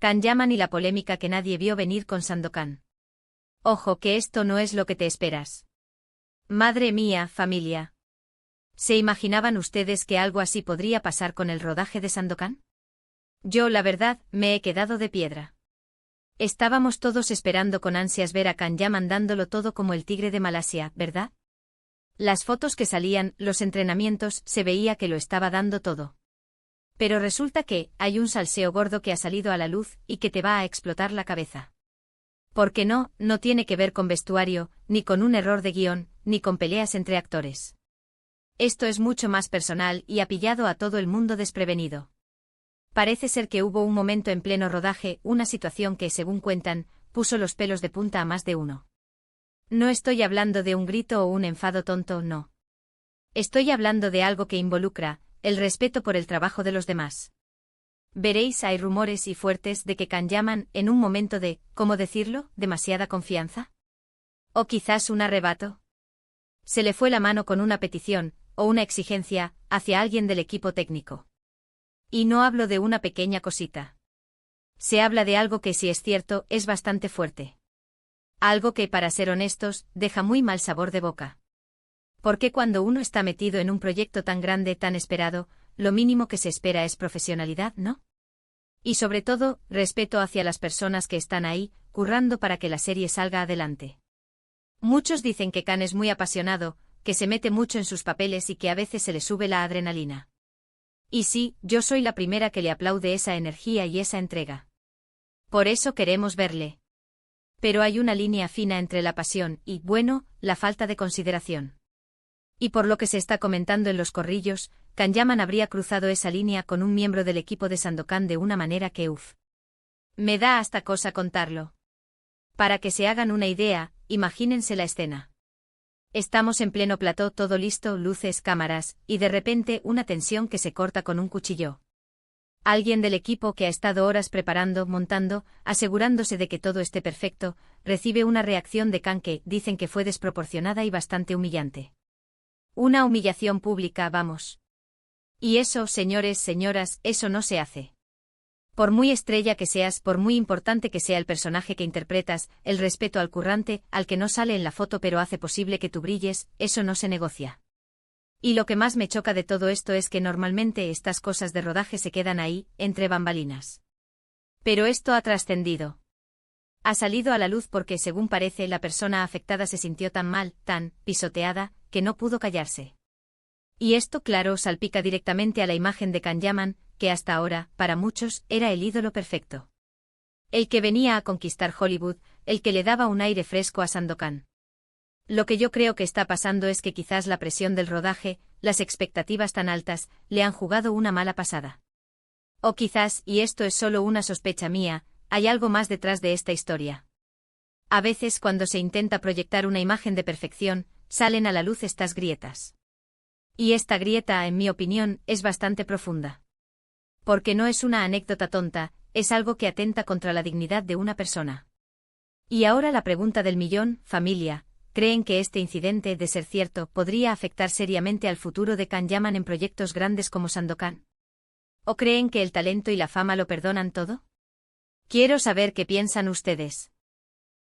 Can Yaman y la polémica que nadie vio venir con Sandokan. Ojo que esto no es lo que te esperas. Madre mía, familia. ¿Se imaginaban ustedes que algo así podría pasar con el rodaje de Sandokan? Yo, la verdad, me he quedado de piedra. Estábamos todos esperando con ansias ver a Can Yaman dándolo todo como el tigre de Malasia, ¿verdad? Las fotos que salían, los entrenamientos, se veía que lo estaba dando todo. Pero resulta que hay un salseo gordo que ha salido a la luz y que te va a explotar la cabeza. Porque no tiene que ver con vestuario, ni con un error de guión, ni con peleas entre actores. Esto es mucho más personal y ha pillado a todo el mundo desprevenido. Parece ser que hubo un momento en pleno rodaje, una situación que, según cuentan, puso los pelos de punta a más de uno. No estoy hablando de un grito o un enfado tonto, no. Estoy hablando de algo que involucra el respeto por el trabajo de los demás. Veréis, hay rumores y fuertes de que Can Yaman, en un momento de, ¿cómo decirlo?, demasiada confianza. O quizás un arrebato. Se le fue la mano con una petición, o una exigencia, hacia alguien del equipo técnico. Y no hablo de una pequeña cosita. Se habla de algo que, si es cierto, es bastante fuerte. Algo que, para ser honestos, deja muy mal sabor de boca. Porque cuando uno está metido en un proyecto tan grande, tan esperado, lo mínimo que se espera es profesionalidad, ¿no? Y sobre todo, respeto hacia las personas que están ahí, currando para que la serie salga adelante. Muchos dicen que Can es muy apasionado, que se mete mucho en sus papeles y que a veces se le sube la adrenalina. Y sí, yo soy la primera que le aplaude esa energía y esa entrega. Por eso queremos verle. Pero hay una línea fina entre la pasión y, bueno, la falta de consideración. Y por lo que se está comentando en los corrillos, Can Yaman habría cruzado esa línea con un miembro del equipo de Sandokan de una manera que me da hasta cosa contarlo. Para que se hagan una idea, imagínense la escena. Estamos en pleno plató, todo listo, luces, cámaras, y de repente una tensión que se corta con un cuchillo. Alguien del equipo que ha estado horas preparando, montando, asegurándose de que todo esté perfecto, recibe una reacción de Can que dicen que fue desproporcionada y bastante humillante. Una humillación pública, vamos. Y eso, señores, señoras, eso no se hace. Por muy estrella que seas, por muy importante que sea el personaje que interpretas, el respeto al currante, al que no sale en la foto pero hace posible que tú brilles, eso no se negocia. Y lo que más me choca de todo esto es que normalmente estas cosas de rodaje se quedan ahí, entre bambalinas. Pero esto ha trascendido. Ha salido a la luz porque, según parece, la persona afectada se sintió tan mal, tan pisoteada, que no pudo callarse. Y esto, claro, salpica directamente a la imagen de Can Yaman, que hasta ahora, para muchos, era el ídolo perfecto. El que venía a conquistar Hollywood, el que le daba un aire fresco a Sandokan. Lo que yo creo que está pasando es que quizás la presión del rodaje, las expectativas tan altas, le han jugado una mala pasada. O quizás, y esto es solo una sospecha mía, hay algo más detrás de esta historia. A veces cuando se intenta proyectar una imagen de perfección, salen a la luz estas grietas. Y esta grieta, en mi opinión, es bastante profunda. Porque no es una anécdota tonta, es algo que atenta contra la dignidad de una persona. Y ahora la pregunta del millón, familia, ¿creen que este incidente, de ser cierto, podría afectar seriamente al futuro de Can Yaman en proyectos grandes como Sandokan? ¿O creen que el talento y la fama lo perdonan todo? Quiero saber qué piensan ustedes.